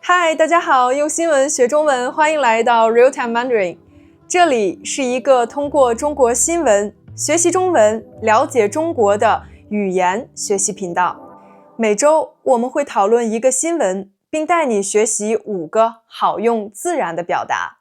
嗨，大家好，用新闻学中文，欢迎来到 Real Time Mandarin。这里是一个通过中国新闻学习中文、了解中国的语言学习频道。每周我们会讨论一个新闻，并带你学习5个好用自然的表达，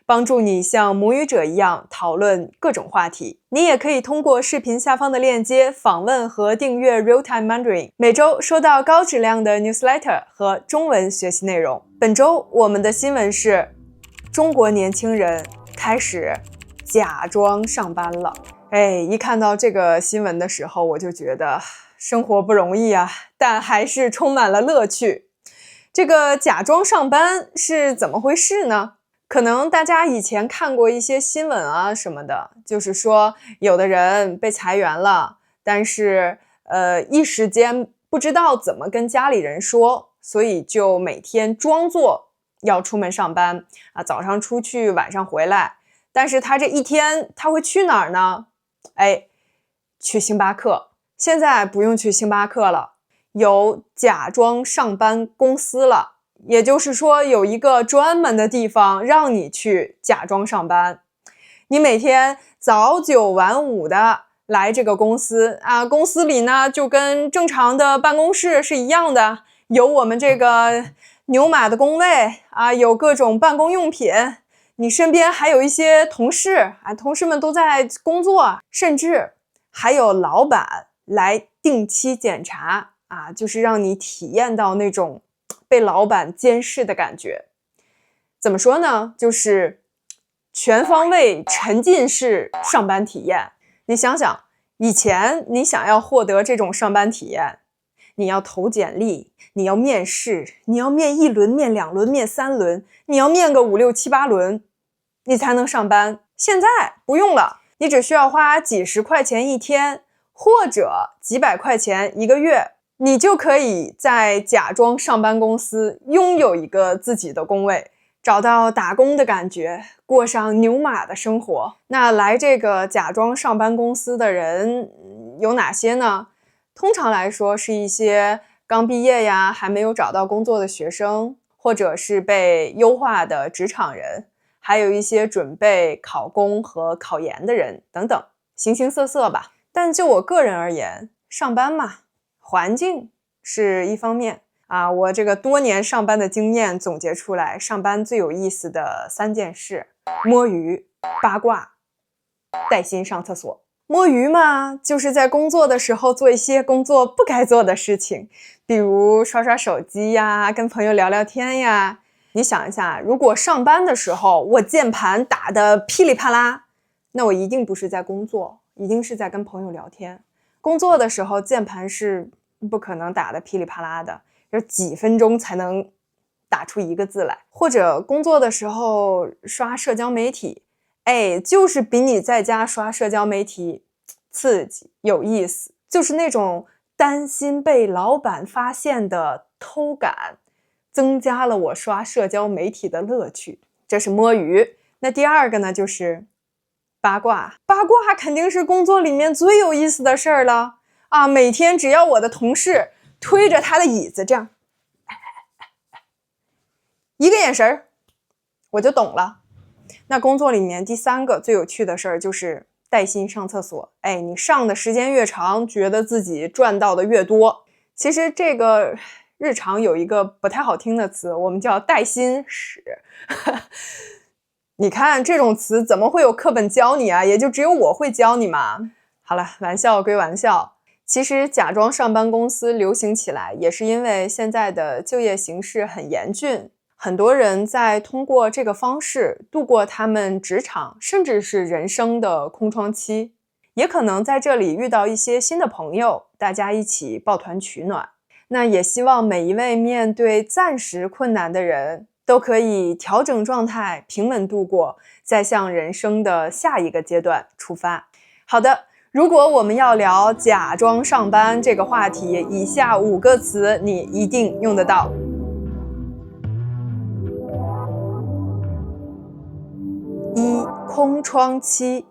帮助你像母语者一样讨论各种话题。你也可以通过视频下方的链接访问和订阅 Real Time Mandarin， 每周收到高质量的 newsletter 和中文学习内容。本周我们的新闻是：中国年轻人开始假装上班了。一看到这个新闻的时候，我就觉得生活不容易啊，但还是充满了乐趣。这个假装上班是怎么回事呢？可能大家以前看过一些新闻啊什么的，就是说有的人被裁员了，但是一时间不知道怎么跟家里人说，所以就每天装作要出门上班啊，早上出去，晚上回来。但是他这一天他会去哪儿呢？去星巴克。现在不用去星巴克了，有假装上班公司了。也就是说，有一个专门的地方让你去假装上班。你每天早9晚5的来这个公司啊，公司里呢就跟正常的办公室是一样的，有我们这个牛马的工位啊，有各种办公用品，你身边还有一些同事啊，同事们都在工作，甚至还有老板来定期检查啊，就是让你体验到那种被老板监视的感觉。怎么说呢？就是全方位沉浸式上班体验。你想想，以前你想要获得这种上班体验，你要投简历，你要面试，你要面1轮、面2轮、面3轮，你要面个5、6、7、8轮，你才能上班。现在不用了，你只需要花几十块钱一天，或者几百块钱1个月，你就可以在假装上班公司拥有一个自己的工位，找到打工的感觉，过上牛马的生活。那来这个假装上班公司的人有哪些呢？通常来说是一些刚毕业呀，还没有找到工作的学生，或者是被优化的职场人，还有一些准备考公和考研的人等等，形形色色吧。但就我个人而言，上班嘛，环境是一方面啊，我这个多年上班的经验总结出来，上班最有意思的3件事：摸鱼、八卦、带薪上厕所。摸鱼嘛，就是在工作的时候做一些工作不该做的事情，比如刷刷手机呀，跟朋友聊聊天呀。你想一下，如果上班的时候我键盘打得噼里啪啦，那我一定不是在工作，一定是在跟朋友聊天。工作的时候键盘是不可能打得噼里啪啦的，有几分钟才能打出1个字来。或者工作的时候刷社交媒体，就是比你在家刷社交媒体刺激有意思，就是那种担心被老板发现的偷感，增加了我刷社交媒体的乐趣。这是摸鱼。那第2个呢，就是八卦。八卦肯定是工作里面最有意思的事儿了啊！每天只要我的同事推着他的椅子这样，一个眼神我就懂了。那工作里面第3个最有趣的事儿就是带薪上厕所。你上的时间越长，觉得自己赚到的越多。其实这个日常有一个不太好听的词，我们叫带薪屎。你看这种词怎么会有课本教你啊？也就只有我会教你嘛。好了，玩笑归玩笑，其实假装上班公司流行起来，也是因为现在的就业形势很严峻，很多人在通过这个方式度过他们职场甚至是人生的空窗期，也可能在这里遇到一些新的朋友，大家一起抱团取暖。那也希望每一位面对暂时困难的人都可以调整状态，平稳度过，再向人生的下一个阶段出发。好的，如果我们要聊假装上班这个话题，以下5个词你一定用得到。空窗期。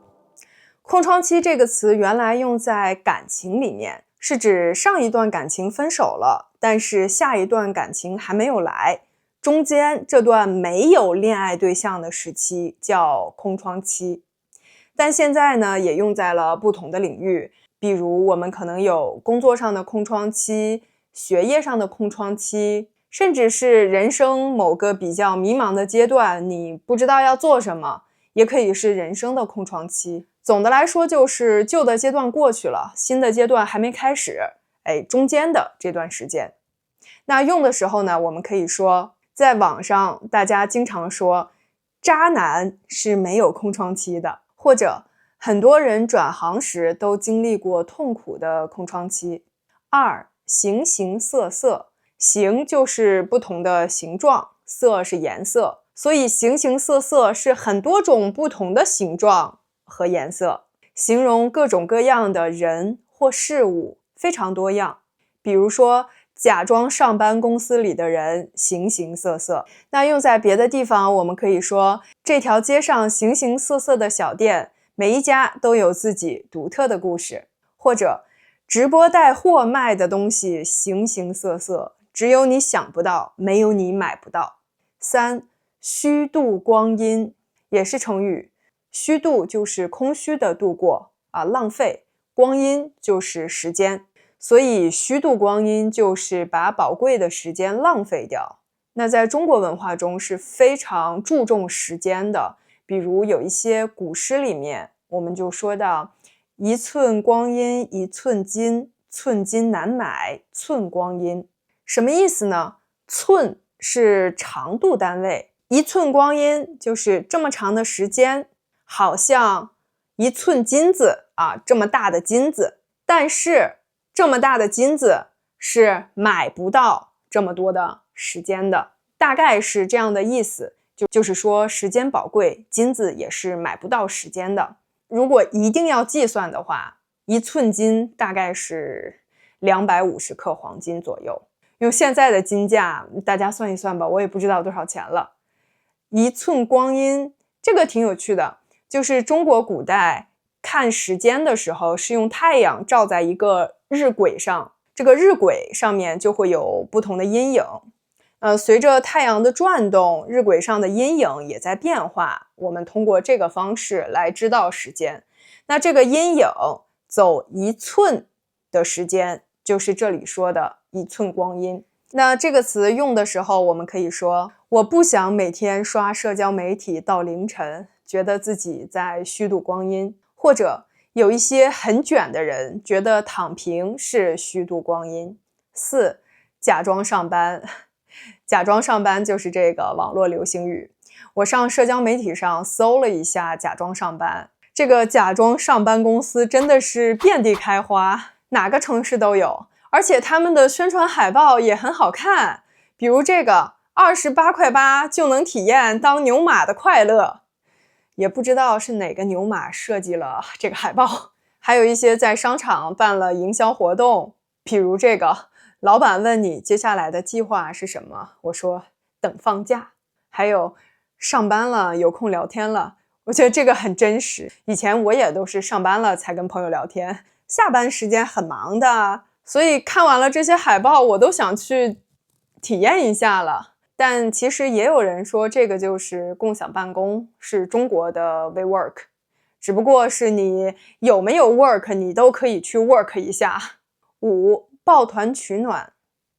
空窗期这个词原来用在感情里面，是指上一段感情分手了，但是下一段感情还没有来，中间这段没有恋爱对象的时期叫空窗期。但现在呢，也用在了不同的领域，比如我们可能有工作上的空窗期、学业上的空窗期，甚至是人生某个比较迷茫的阶段，你不知道要做什么，也可以是人生的空窗期。总的来说，就是旧的阶段过去了，新的阶段还没开始，中间的这段时间。那用的时候呢，我们可以说，在网上大家经常说，渣男是没有空窗期的，或者很多人转行时都经历过痛苦的空窗期。二，形形色色，形就是不同的形状，色是颜色，所以形形色色是很多种不同的形状和颜色，形容各种各样的人或事物，非常多样。比如说，假装上班公司里的人形形色色。那用在别的地方，我们可以说，这条街上形形色色的小店，每一家都有自己独特的故事。或者，直播带货卖的东西形形色色，只有你想不到，没有你买不到。三，虚度光阴，也是成语。虚度就是空虚的度过浪费，光阴就是时间。所以虚度光阴就是把宝贵的时间浪费掉。那在中国文化中是非常注重时间的，比如有一些古诗里面，我们就说到一寸光阴一寸金，寸金难买寸光阴。什么意思呢？寸是长度单位，一寸光阴就是这么长的时间，好像一寸金子这么大的金子，但是这么大的金子是买不到这么多的时间的，大概是这样的意思，就是说时间宝贵，金子也是买不到时间的。如果一定要计算的话，一寸金大概是250克黄金左右。用现在的金价，大家算一算吧，我也不知道多少钱了。一寸光阴，这个挺有趣的，就是中国古代看时间的时候是用太阳照在一个日晷上，这个日晷上面就会有不同的阴影。随着太阳的转动，日晷上的阴影也在变化，我们通过这个方式来知道时间。那这个阴影走一寸的时间，就是这里说的一寸光阴。那这个词用的时候，我们可以说，我不想每天刷社交媒体到凌晨，觉得自己在虚度光阴。或者有一些很卷的人觉得躺平是虚度光阴。四，假装上班。假装上班就是这个网络流行语。我上社交媒体上搜了一下假装上班，这个假装上班公司真的是遍地开花，哪个城市都有，而且他们的宣传海报也很好看，比如这个28.8块就能体验当牛马的快乐。也不知道是哪个牛马设计了这个海报。还有一些在商场办了营销活动，譬如这个，老板问你接下来的计划是什么，我说等放假。还有上班了有空聊天了，我觉得这个很真实。以前我也都是上班了才跟朋友聊天，下班时间很忙的，所以看完了这些海报，我都想去体验一下了。但其实也有人说这个就是共享办公，是中国的 WeWork， 只不过是你有没有 work 你都可以去 work 一下。五，抱团取暖，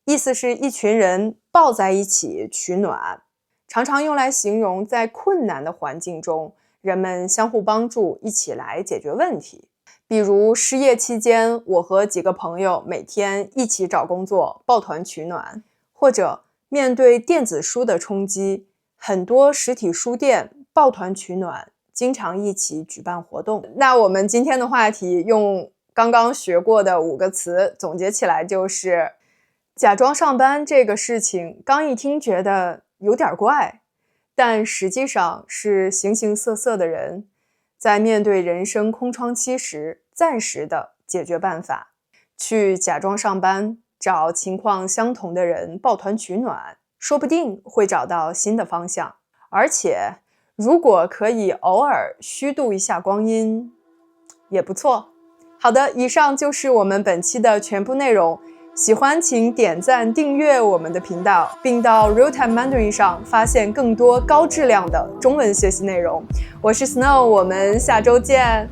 意思是一群人抱在一起取暖，常常用来形容在困难的环境中，人们相互帮助，一起来解决问题。比如失业期间，我和几个朋友每天一起找工作，抱团取暖。或者面对电子书的冲击，很多实体书店抱团取暖，经常一起举办活动。那我们今天的话题用刚刚学过的5个词总结起来，就是假装上班这个事情，刚一听觉得有点怪，但实际上是形形色色的人在面对人生空窗期时暂时的解决办法。去假装上班，找情况相同的人抱团取暖，说不定会找到新的方向。而且如果可以偶尔虚度一下光阴也不错。好的，以上就是我们本期的全部内容，喜欢请点赞订阅我们的频道，并到 Realtime Mandarin 上发现更多高质量的中文学习内容。我是 Snow， 我们下周见。